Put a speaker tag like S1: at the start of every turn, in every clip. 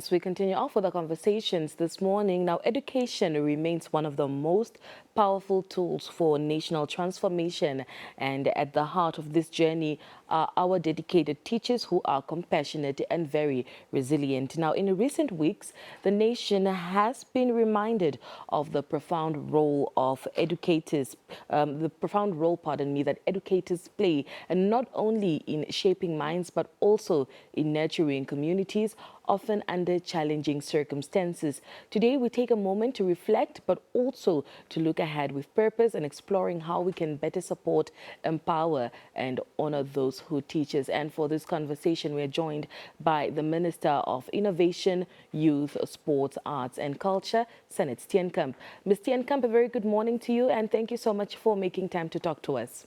S1: As we continue off with our conversations this morning, now education remains one of the most powerful tools for national transformation. And at the heart of this journey are our dedicated teachers who are compassionate and very resilient. Now, in recent weeks, the nation has been reminded of the profound role of educators, that educators play, and not only in shaping minds, but also in nurturing communities, often under challenging circumstances. Today, we take a moment to reflect, but also to look ahead with purpose and exploring how we can better support, empower, and honor those who teach us. And for this conversation, we are joined by the Minister of Innovation, Youth, Sports, Arts, and Culture, Sanet Steenkamp. Ms. Steenkamp, a very good morning to you, and thank you so much for making time to talk to us.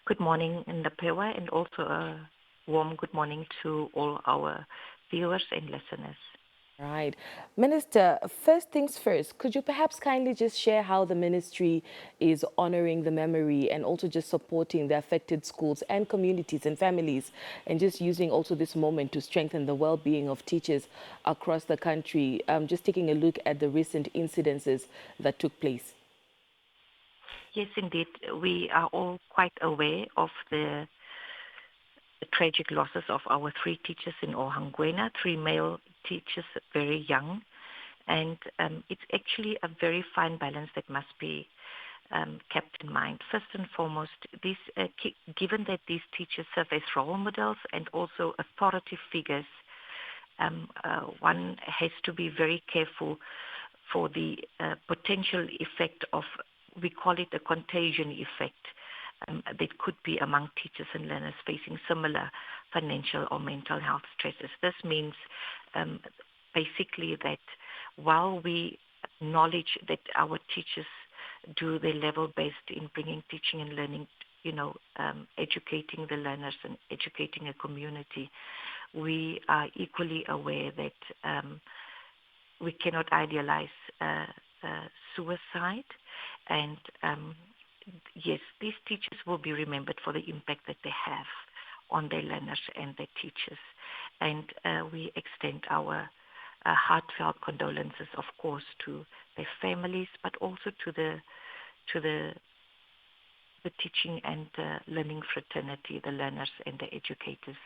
S2: Good morning, Ndapewa, and also a warm good morning to all our viewers and listeners.
S1: Right. Minister, first things first, could you perhaps kindly just share how the ministry is honoring the memory and also just supporting the affected schools and communities and families, and just using also this moment to strengthen the well-being of teachers across the country, just taking a look at the recent incidences that took place?
S2: Yes, indeed, we are all quite aware of the tragic losses of our three teachers in Ohangwena, three male teachers, very young. And it's actually a very fine balance that must be kept in mind. First and foremost, given that these teachers serve as role models and also authority figures, one has to be very careful for the potential effect of, we call it a contagion effect, that could be among teachers and learners facing similar financial or mental health stresses. This means basically that while we acknowledge that our teachers do their level best in bringing teaching and learning, educating the learners and educating a community, we are equally aware that we cannot idealize suicide. And yes, these teachers will be remembered for the impact that they have on their learners and their teachers. And we extend our heartfelt condolences, of course, to their families, but also to the teaching and learning fraternity, the learners and the educators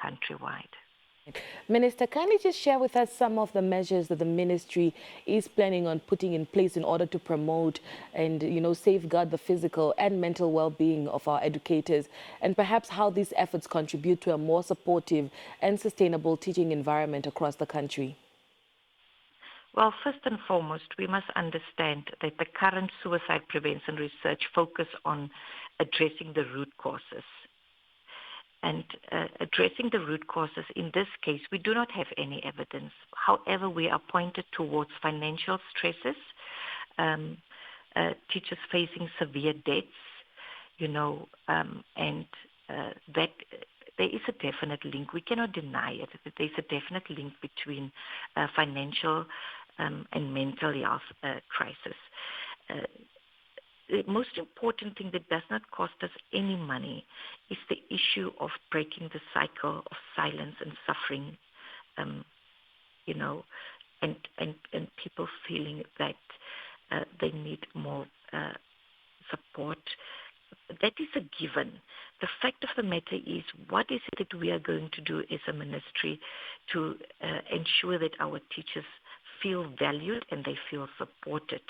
S2: countrywide.
S1: Minister, kindly just share with us some of the measures that the ministry is planning on putting in place in order to promote and, safeguard the physical and mental well-being of our educators, and perhaps how these efforts contribute to a more supportive and sustainable teaching environment across the country.
S2: Well, first and foremost, we must understand that the current suicide prevention research focus on addressing the root causes. And addressing the root causes, in this case, we do not have any evidence. However, we are pointed towards financial stresses, teachers facing severe debts, and that there is a definite link. We cannot deny it, that there is a definite link between financial and mental health crisis. The most important thing that does not cost us any money is the issue of breaking the cycle of silence and suffering, and people feeling that they need more support. That is a given. The fact of the matter is, what is it that we are going to do as a ministry to ensure that our teachers feel valued and they feel supported?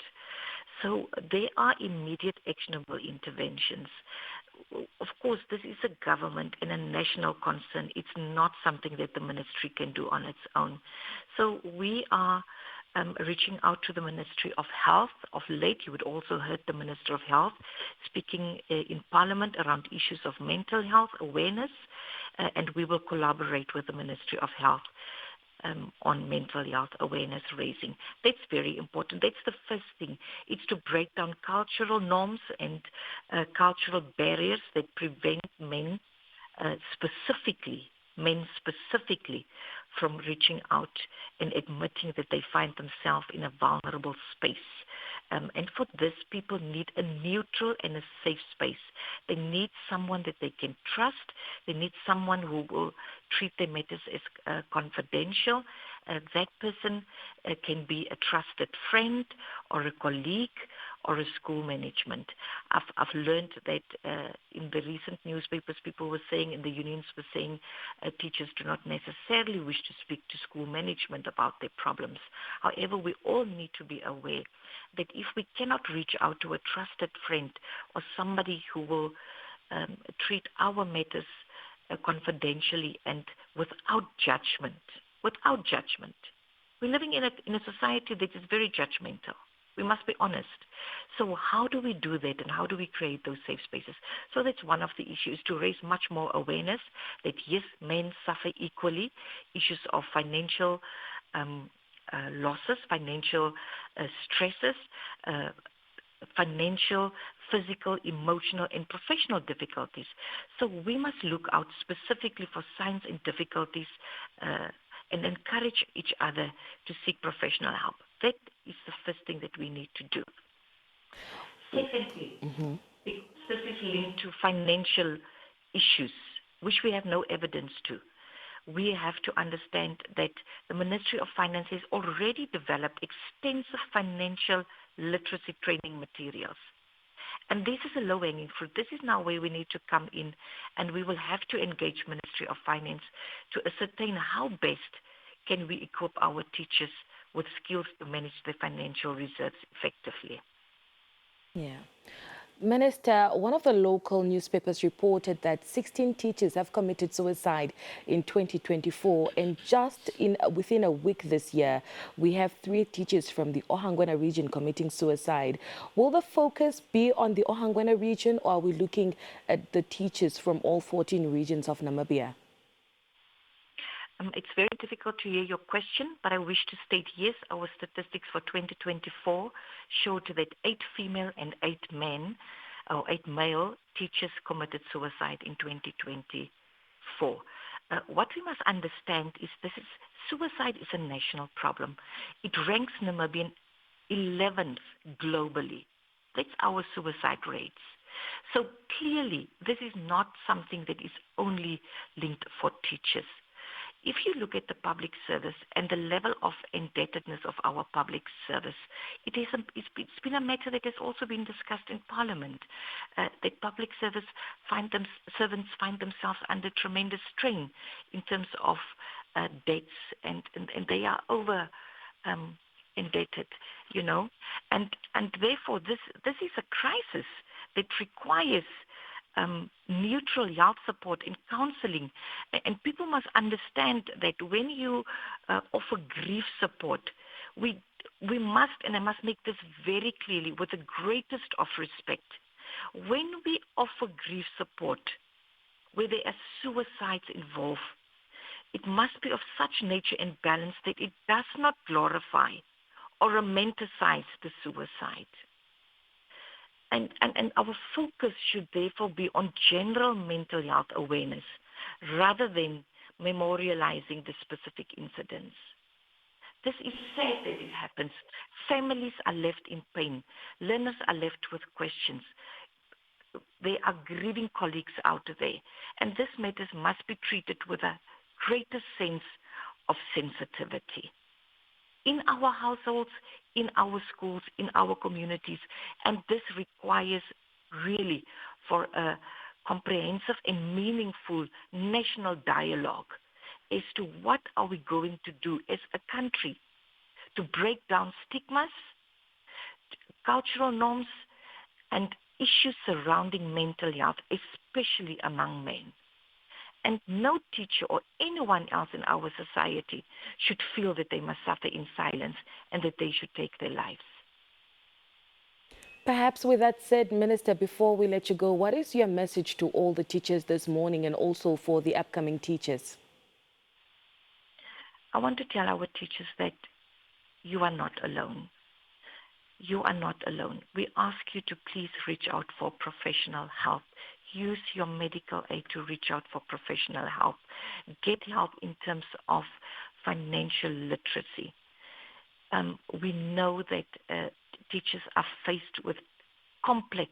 S2: So there are immediate actionable interventions. Of course, this is a government and a national concern. It's not something that the ministry can do on its own. So we are reaching out to the Ministry of Health. Of late, you would also heard the Minister of Health speaking in Parliament around issues of mental health awareness, and we will collaborate with the Ministry of Health on mental health awareness raising. That's very important. That's the first thing. It's to break down cultural norms and cultural barriers that prevent men specifically from reaching out and admitting that they find themselves in a vulnerable space. And for this, people need a neutral and a safe space. They need someone that they can trust. They need someone who will treat their matters as confidential. That person can be a trusted friend or a colleague or a school management. I've learned that in the recent newspapers, people were saying, and the unions were saying, teachers do not necessarily wish to speak to school management about their problems. However, we all need to be aware that if we cannot reach out to a trusted friend or somebody who will treat our matters confidentially and without judgment, we're living in a society that is very judgmental. We must be honest. So how do we do that, and how do we create those safe spaces? So that's one of the issues, to raise much more awareness that, yes, men suffer equally, issues of financial losses, financial stresses, financial, physical, emotional, and professional difficulties. So we must look out specifically for signs and difficulties and encourage each other to seek professional help. That is the first thing that we need to do. Secondly, because this is linked to financial issues, which we have no evidence to, we have to understand that the Ministry of Finance has already developed extensive financial literacy training materials. And this is a low-hanging fruit. This is now where we need to come in, and we will have to engage Ministry of Finance to ascertain how best can we equip our teachers with skills to manage their financial reserves effectively.
S1: Yeah. Minister, one of the local newspapers reported that 16 teachers have committed suicide in 2024, and just within a week this year, we have 3 teachers from the Ohangwena region committing suicide. Will the focus be on the Ohangwena region, or are we looking at the teachers from all 14 regions of Namibia?
S2: It's very difficult to hear your question, but I wish to state, yes, our statistics for 2024 showed that 8 female and 8 male teachers committed suicide in 2024. What we must understand is suicide is a national problem. It ranks Namibia 11th globally. That's our suicide rates. So clearly, this is not something that is only linked for teachers. If you look at the public service and the level of indebtedness of our public service, it's been a matter that has also been discussed in Parliament, that public servants find themselves under tremendous strain in terms of debts, and they are over indebted, and therefore this is a crisis that requires neutral health support and counseling. And people must understand that when you offer grief support, we must, and I must make this very clearly with the greatest of respect, when we offer grief support where there are suicides involved, it must be of such nature and balance that it does not glorify or romanticize the suicide. And our focus should therefore be on general mental health awareness rather than memorializing the specific incidents. This is sad that it happens. Families are left in pain. Learners are left with questions. There are grieving colleagues out there. And this matters must be treated with a greater sense of sensitivity. In our households, in our schools, in our communities, and this requires really for a comprehensive and meaningful national dialogue as to what are we going to do as a country to break down stigmas, cultural norms, and issues surrounding mental health, especially among men. And no teacher or anyone else in our society should feel that they must suffer in silence and that they should take their lives.
S1: Perhaps with that said, Minister, before we let you go, what is your message to all the teachers this morning and also for the upcoming teachers?
S2: I want to tell our teachers that you are not alone. You are not alone. We ask you to please reach out for professional help. Use your medical aid to reach out for professional help. Get help in terms of financial literacy. We know that teachers are faced with complex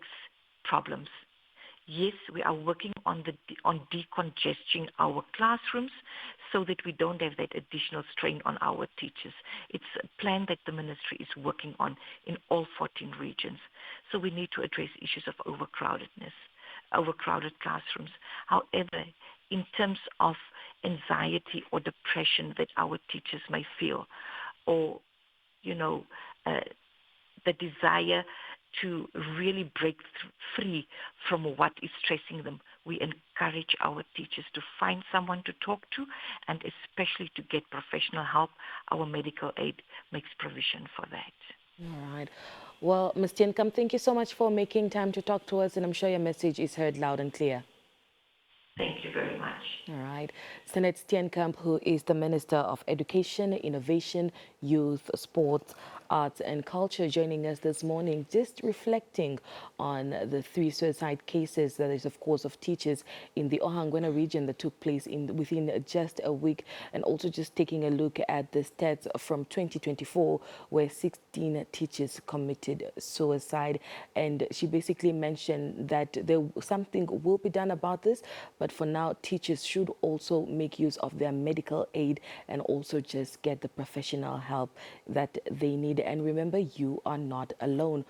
S2: problems. Yes, we are working on decongesting our classrooms so that we don't have that additional strain on our teachers. It's a plan that the ministry is working on in all 14 regions. So we need to address issues of overcrowdedness, overcrowded classrooms. However, in terms of anxiety or depression that our teachers may feel, or, the desire to really break free from what is stressing them, we encourage our teachers to find someone to talk to, and especially to get professional help. Our medical aid makes provision for that.
S1: All right. Well, Ms. Steenkamp, thank you so much for making time to talk to us, and I'm sure your message is heard loud and clear.
S2: Thank you very much.
S1: All right. Sanet Steenkamp, who is the Minister of Education, Innovation, Youth, Sports, Arts and Culture, joining us this morning, just reflecting on the 3 suicide cases, that is, of course, of teachers in the Ohangwena region that took place within just a week, and also just taking a look at the stats from 2024, where 16 teachers committed suicide. And she basically mentioned that something will be done about this, but for now, teachers should also make use of their medical aid and also just get the professional help that they need. And remember, you are not alone.